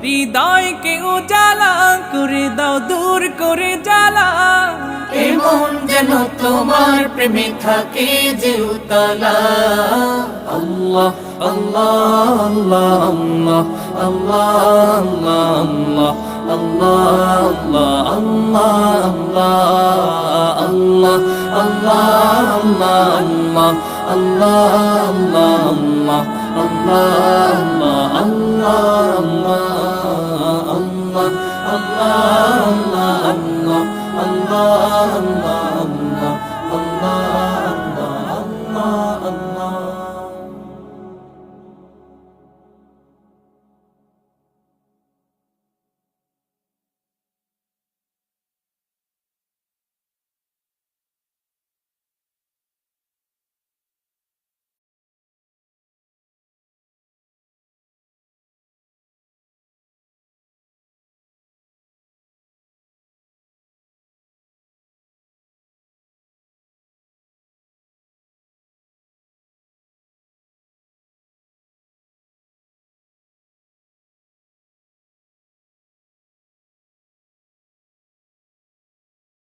হৃদয়কে উজালা করে দাও, দূর করে জ্বালা। এমন যেন তোমার প্রেমে থাকে যে উতলা। আল্লাহ আল্লাহ আল্লাহ আল্লাহ আল্লাহ আল্লাহ আল্লাহ আল্লাহ আল্লাহ আল্লাহ আল্লাহ আল্লাহ আল্লাহ আল্লাহ আল্লাহ আল্লাহ আল্লাহ আল্লাহ আল্লাহ